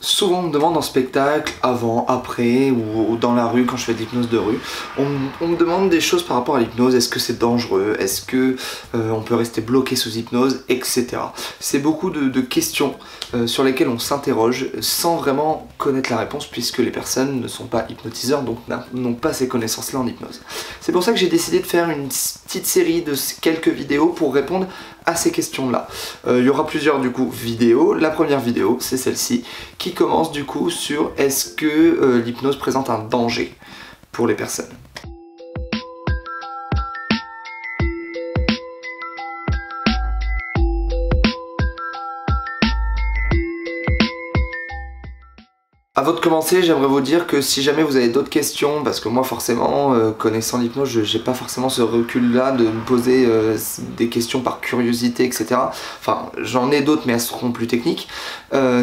Souvent on me demande en spectacle, avant, après ou dans la rue quand je fais de l'hypnose de rue, on me demande des choses par rapport à l'hypnose, est-ce que c'est dangereux, est-ce que on peut rester bloqué sous hypnose, etc. C'est beaucoup de questions sur lesquelles on s'interroge sans vraiment connaître la réponse puisque les personnes ne sont pas hypnotiseurs donc n'ont pas ces connaissances-là en hypnose. C'est pour ça que j'ai décidé de faire une petite série de quelques vidéos pour répondre à ces questions-là. Il y aura plusieurs du coup vidéos. La première vidéo, c'est celle-ci, qui commence du coup sur est-ce que l'hypnose présente un danger pour les personnes. Avant de commencer, j'aimerais vous dire que si jamais vous avez d'autres questions, parce que moi forcément, connaissant l'hypnose, j'ai pas forcément ce recul-là de me poser des questions par curiosité, etc. Enfin, j'en ai d'autres, mais elles seront plus techniques.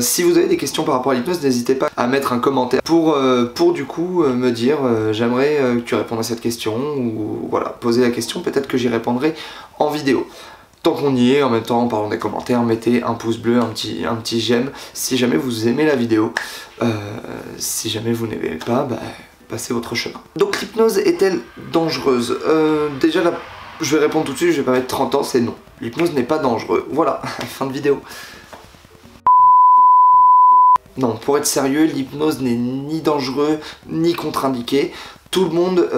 Si vous avez des questions par rapport à l'hypnose, n'hésitez pas à mettre un commentaire pour du coup me dire j'aimerais que tu répondes à cette question, ou voilà, poser la question, peut-être que j'y répondrai en vidéo. Tant qu'on y est, en même temps, en parlant des commentaires, mettez un pouce bleu, un petit j'aime, si jamais vous aimez la vidéo. Si jamais vous n'aimez pas, bah, passez votre chemin. Donc l'hypnose est-elle dangereuse? Déjà, là, je vais répondre tout de suite, je vais pas mettre 30 ans, c'est non. L'hypnose n'est pas dangereux. Voilà, fin de vidéo. Non, pour être sérieux, l'hypnose n'est ni dangereux, ni contre-indiqué. Tout le monde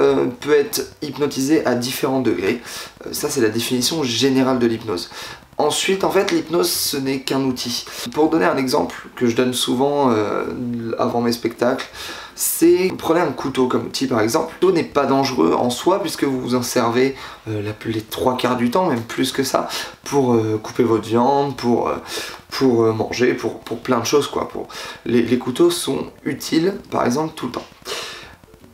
peut être hypnotisé à différents degrés. Ça, c'est la définition générale de l'hypnose. Ensuite, en fait, l'hypnose, ce n'est qu'un outil. Pour donner un exemple que je donne souvent avant mes spectacles, c'est prenez un couteau comme outil par exemple. Le couteau n'est pas dangereux en soi puisque vous vous en servez les 3/4 du temps, même plus que ça, pour couper votre viande, pour manger, pour plein de choses quoi. Les couteaux sont utiles par exemple tout le temps.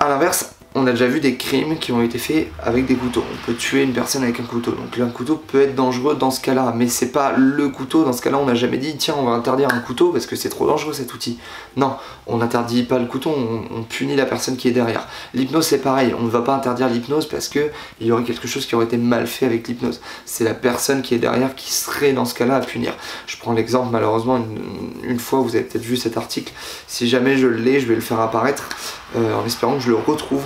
A l'inverse, on a déjà vu des crimes qui ont été faits avec des couteaux. On peut tuer une personne avec un couteau. Donc un couteau peut être dangereux dans ce cas-là. Mais c'est pas le couteau. Dans ce cas-là, on n'a jamais dit tiens, on va interdire un couteau parce que c'est trop dangereux cet outil. Non, on n'interdit pas le couteau, on punit la personne qui est derrière. L'hypnose c'est pareil. On ne va pas interdire l'hypnose parce qu'il y aurait quelque chose qui aurait été mal fait avec l'hypnose. C'est la personne qui est derrière qui serait dans ce cas-là à punir. Je prends l'exemple, malheureusement, une fois, vous avez peut-être vu cet article. Si jamais je l'ai, je vais le faire apparaître. En espérant que je le retrouve.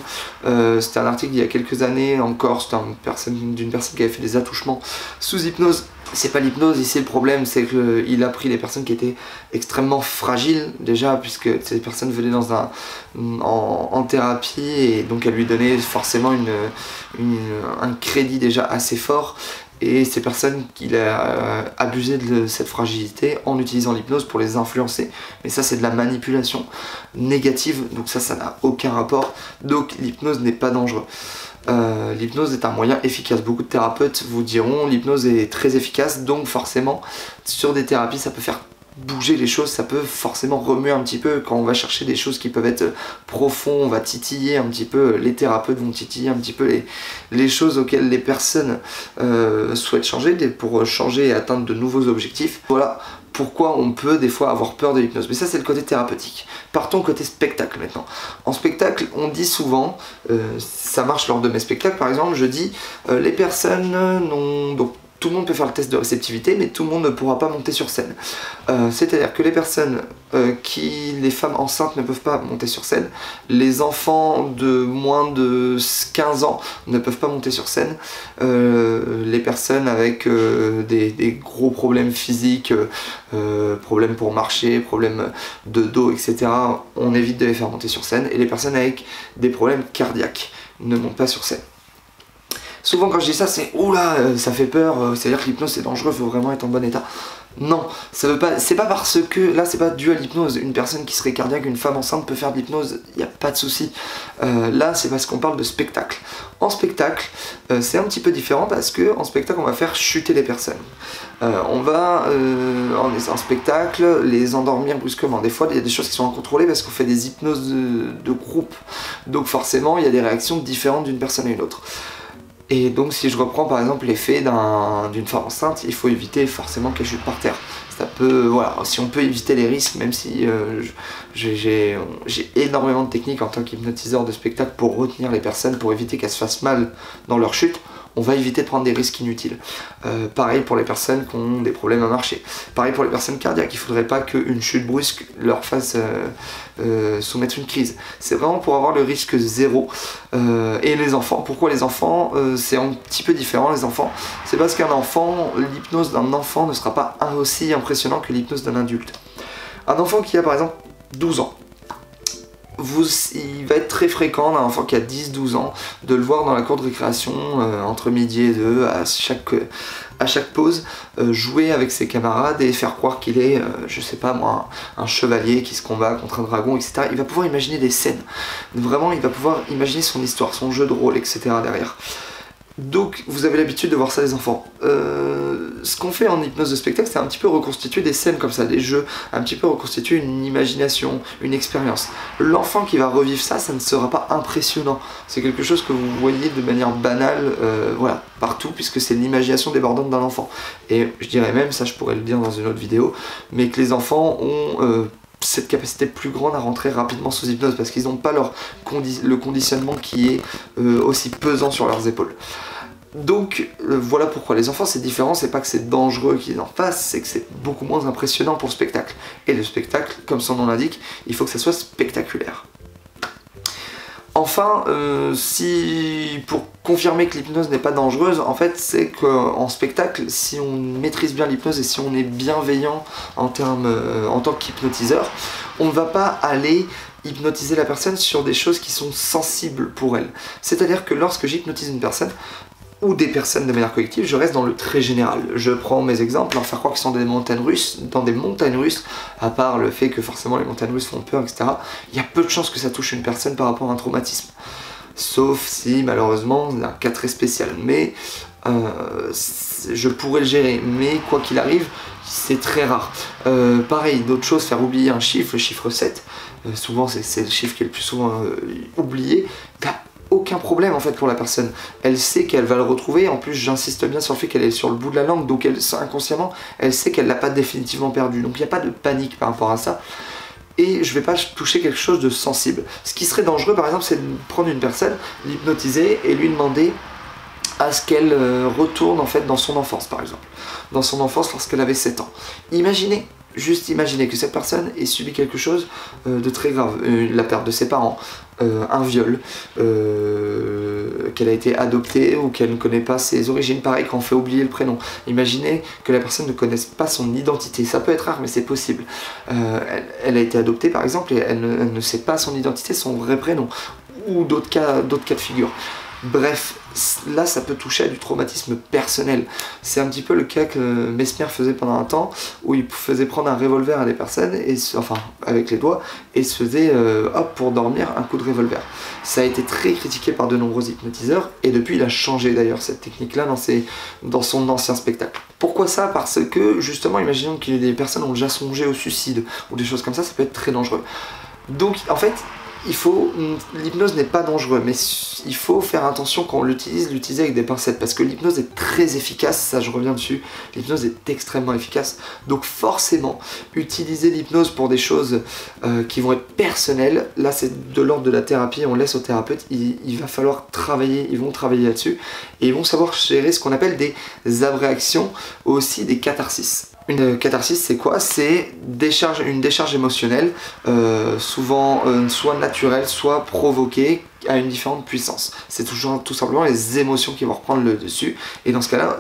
C'était un article il y a quelques années encore, c'était d'une personne qui avait fait des attouchements sous hypnose. C'est pas l'hypnose ici le problème, c'est qu'il a pris des personnes qui étaient extrêmement fragiles déjà, puisque ces personnes venaient en thérapie et donc elle lui donnait forcément un crédit déjà assez fort. Et ces personnes qu'il a abusé de cette fragilité en utilisant l'hypnose pour les influencer. Mais ça c'est de la manipulation négative, donc ça n'a aucun rapport. Donc l'hypnose n'est pas dangereux. L'hypnose est un moyen efficace. Beaucoup de thérapeutes vous diront l'hypnose est très efficace, donc forcément sur des thérapies ça peut faire bouger les choses, ça peut forcément remuer un petit peu quand on va chercher des choses qui peuvent être profondes, on va titiller un petit peu, les thérapeutes vont titiller un petit peu les choses auxquelles les personnes souhaitent changer pour changer et atteindre de nouveaux objectifs. Voilà pourquoi on peut des fois avoir peur de l'hypnose. Mais ça c'est le côté thérapeutique. Partons côté spectacle maintenant. En spectacle, on dit souvent, ça marche lors de mes spectacles par exemple, je dis les personnes n'ont donc tout le monde peut faire le test de réceptivité, mais tout le monde ne pourra pas monter sur scène. C'est-à-dire que les personnes, les femmes enceintes ne peuvent pas monter sur scène, les enfants de moins de 15 ans ne peuvent pas monter sur scène, les personnes avec des gros problèmes physiques, problèmes pour marcher, problèmes de dos, etc., on évite de les faire monter sur scène, et les personnes avec des problèmes cardiaques ne montent pas sur scène. Souvent quand je dis ça, c'est oula, ça fait peur, c'est-à-dire que l'hypnose c'est dangereux, il faut vraiment être en bon état. Non, c'est pas parce que, là c'est pas dû à l'hypnose, une personne qui serait cardiaque, une femme enceinte peut faire de l'hypnose, il n'y a pas de souci. Là c'est parce qu'on parle de spectacle. En spectacle, c'est un petit peu différent parce que en spectacle on va faire chuter les personnes. On va en spectacle les endormir brusquement. Des fois il y a des choses qui sont incontrôlées parce qu'on fait des hypnoses de groupe. Donc forcément il y a des réactions différentes d'une personne à une autre. Et donc si je reprends par exemple l'effet d'une femme enceinte, il faut éviter forcément qu'elle chute par terre. Ça peut, voilà, si on peut éviter les risques, même si j'ai énormément de techniques en tant qu'hypnotiseur de spectacle pour retenir les personnes, pour éviter qu'elles se fassent mal dans leur chute, on va éviter de prendre des risques inutiles. Pareil pour les personnes qui ont des problèmes à marcher. Pareil pour les personnes cardiaques, il ne faudrait pas qu'une chute brusque leur fasse soumettre une crise. C'est vraiment pour avoir le risque zéro. Et les enfants, pourquoi les enfants c'est un petit peu différent. Les enfants, c'est parce qu'un enfant, l'hypnose d'un enfant ne sera pas aussi impressionnant que l'hypnose d'un adulte. Un enfant qui a par exemple 12 ans, il va être très fréquent d'un enfant qui a 10-12 ans de le voir dans la cour de récréation entre midi et 2 à chaque pause jouer avec ses camarades et faire croire qu'il est, je sais pas moi, un chevalier qui se combat contre un dragon, etc. Il va pouvoir imaginer des scènes. Vraiment, il va pouvoir imaginer son histoire, son jeu de rôle, etc. derrière. Donc vous avez l'habitude de voir ça les enfants. Ce qu'on fait en hypnose de spectacle, c'est un petit peu reconstituer des scènes comme ça, des jeux, un petit peu reconstituer une imagination, une expérience. L'enfant qui va revivre ça, ça ne sera pas impressionnant. C'est quelque chose que vous voyez de manière banale, voilà, partout, puisque c'est l'imagination débordante d'un enfant. Et je dirais même, ça je pourrais le dire dans une autre vidéo, mais que les enfants ont cette capacité plus grande à rentrer rapidement sous hypnose parce qu'ils n'ont pas le conditionnement qui est aussi pesant sur leurs épaules. Donc voilà pourquoi les enfants c'est différent, c'est pas que c'est dangereux qu'ils en fassent, c'est que c'est beaucoup moins impressionnant pour le spectacle. Et le spectacle, comme son nom l'indique, il faut que ça soit spectaculaire. Enfin, pour confirmer que l'hypnose n'est pas dangereuse, en fait, c'est qu'en spectacle, si on maîtrise bien l'hypnose et si on est bienveillant en tant qu'hypnotiseur, on ne va pas aller hypnotiser la personne sur des choses qui sont sensibles pour elle. C'est-à-dire que lorsque j'hypnotise une personne, ou des personnes de manière collective, je reste dans le très général. Je prends mes exemples, leur faire croire qu'ils sont dans des montagnes russes, à part le fait que forcément les montagnes russes font peur, etc. Il y a peu de chances que ça touche une personne par rapport à un traumatisme. Sauf si, malheureusement, c'est un cas très spécial. Mais je pourrais le gérer. Mais quoi qu'il arrive, c'est très rare. Pareil, d'autres choses, faire oublier un chiffre, le chiffre 7. Souvent, c'est le chiffre qui est le plus souvent oublié. Aucun problème en fait pour la personne, elle sait qu'elle va le retrouver, en plus j'insiste bien sur le fait qu'elle est sur le bout de la langue, donc inconsciemment elle sait qu'elle l'a pas définitivement perdu, donc il n'y a pas de panique par rapport à ça, et je vais pas toucher quelque chose de sensible. Ce qui serait dangereux par exemple, c'est de prendre une personne, l'hypnotiser et lui demander à ce qu'elle retourne en fait dans son enfance par exemple, dans son enfance lorsqu'elle avait 7 ans. Juste imaginez que cette personne ait subi quelque chose de très grave, la perte de ses parents, un viol, qu'elle a été adoptée ou qu'elle ne connaît pas ses origines, pareil quand on fait oublier le prénom. Imaginez que la personne ne connaisse pas son identité, ça peut être rare mais c'est possible. Elle a été adoptée par exemple et elle ne sait pas son identité, son vrai prénom, ou d'autres cas de figure. Bref, là ça peut toucher à du traumatisme personnel. C'est un petit peu le cas que Mesmer faisait pendant un temps, où il faisait prendre un revolver à des personnes, enfin avec les doigts, et se faisait, hop, pour dormir, un coup de revolver. Ça a été très critiqué par de nombreux hypnotiseurs, et depuis il a changé d'ailleurs cette technique-là dans son ancien spectacle. Pourquoi ça? Parce que justement, imaginons que des personnes ont déjà songé au suicide, ou des choses comme ça peut être très dangereux. Donc en fait, l'hypnose n'est pas dangereux, mais il faut faire attention quand on l'utiliser avec des pincettes, parce que l'hypnose est très efficace, ça je reviens dessus, l'hypnose est extrêmement efficace, donc forcément, utiliser l'hypnose pour des choses qui vont être personnelles, là c'est de l'ordre de la thérapie, on laisse aux thérapeutes, il va falloir travailler, ils vont travailler là-dessus, et ils vont savoir gérer ce qu'on appelle des abréactions, aussi des catharsis. Une catharsis, c'est quoi? C'est une décharge émotionnelle, souvent soit naturelle, soit provoquée à une différente puissance. C'est toujours tout simplement les émotions qui vont reprendre le dessus, et dans ce cas-là,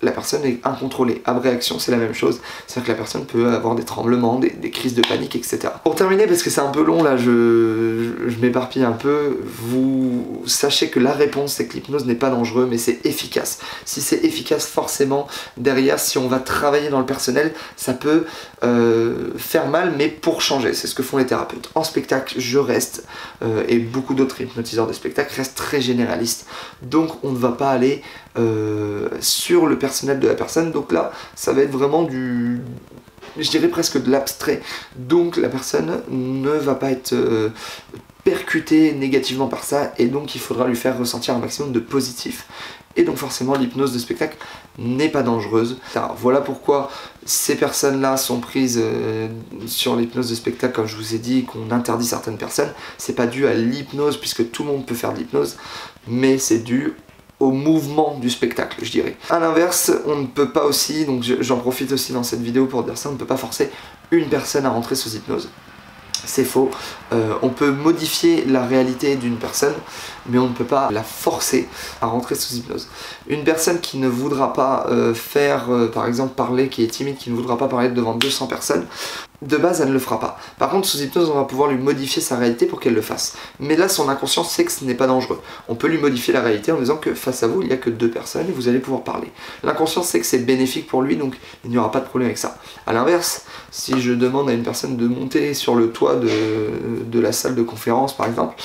la personne est incontrôlée. Abréaction, c'est la même chose, c'est-à-dire que la personne peut avoir des tremblements, des crises de panique, etc. Pour terminer, parce que c'est un peu long là, je m'éparpille un peu, vous sachez que la réponse c'est que l'hypnose n'est pas dangereux, mais c'est efficace. Si c'est efficace, forcément, derrière, si on va travailler dans le personnel, ça peut faire mal, mais pour changer, c'est ce que font les thérapeutes. En spectacle, je reste, et beaucoup d'autres hypnotiseurs de spectacle restent très généralistes, donc on ne va pas aller sur le personnel de la personne, donc là ça va être vraiment je dirais presque de l'abstrait, donc la personne ne va pas être percutée négativement par ça, et donc il faudra lui faire ressentir un maximum de positif, et donc forcément l'hypnose de spectacle n'est pas dangereuse. Alors, voilà pourquoi ces personnes là sont prises sur l'hypnose de spectacle, comme je vous ai dit, qu'on interdit certaines personnes. C'est pas dû à l'hypnose puisque tout le monde peut faire de l'hypnose, mais c'est dû au mouvement du spectacle, je dirais. A l'inverse, on ne peut pas aussi, donc j'en profite aussi dans cette vidéo pour dire ça, on ne peut pas forcer une personne à rentrer sous hypnose. C'est faux. On peut modifier la réalité d'une personne, mais on ne peut pas la forcer à rentrer sous hypnose. Une personne qui ne voudra pas par exemple, parler, qui est timide, qui ne voudra pas parler devant 200 personnes, de base, elle ne le fera pas. Par contre, sous hypnose, on va pouvoir lui modifier sa réalité pour qu'elle le fasse. Mais là, son inconscient sait que ce n'est pas dangereux. On peut lui modifier la réalité en disant que face à vous, il n'y a que 2 personnes et vous allez pouvoir parler. L'inconscient sait que c'est bénéfique pour lui, donc il n'y aura pas de problème avec ça. A l'inverse, si je demande à une personne de monter sur le toit de la salle de conférence, par exemple,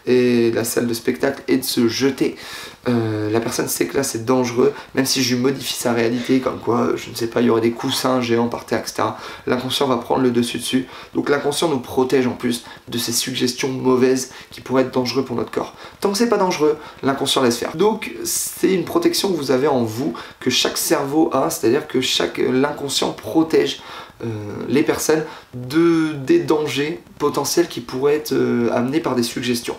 et la salle de spectacle, et de se jeter, la personne sait que là c'est dangereux, même si je lui modifie sa réalité, comme quoi, je ne sais pas, il y aurait des coussins géants par terre, etc. L'inconscient va prendre le dessus. Donc l'inconscient nous protège en plus de ces suggestions mauvaises qui pourraient être dangereuses pour notre corps. Tant que c'est pas dangereux, l'inconscient laisse faire. Donc c'est une protection que vous avez en vous, que chaque cerveau a, c'est-à-dire que l'inconscient protège les personnes des dangers potentiels qui pourraient être amenés par des suggestions.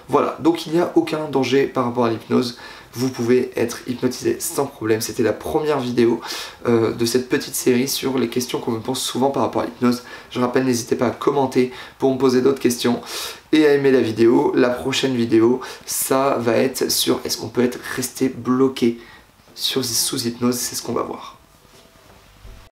Voilà, donc il n'y a aucun danger par rapport à l'hypnose. Vous pouvez être hypnotisé sans problème. C'était la première vidéo de cette petite série sur les questions qu'on me pose souvent par rapport à l'hypnose. Je rappelle, n'hésitez pas à commenter pour me poser d'autres questions et à aimer la vidéo. La prochaine vidéo, ça va être sur est-ce qu'on peut resté bloqué sous hypnose, c'est ce qu'on va voir.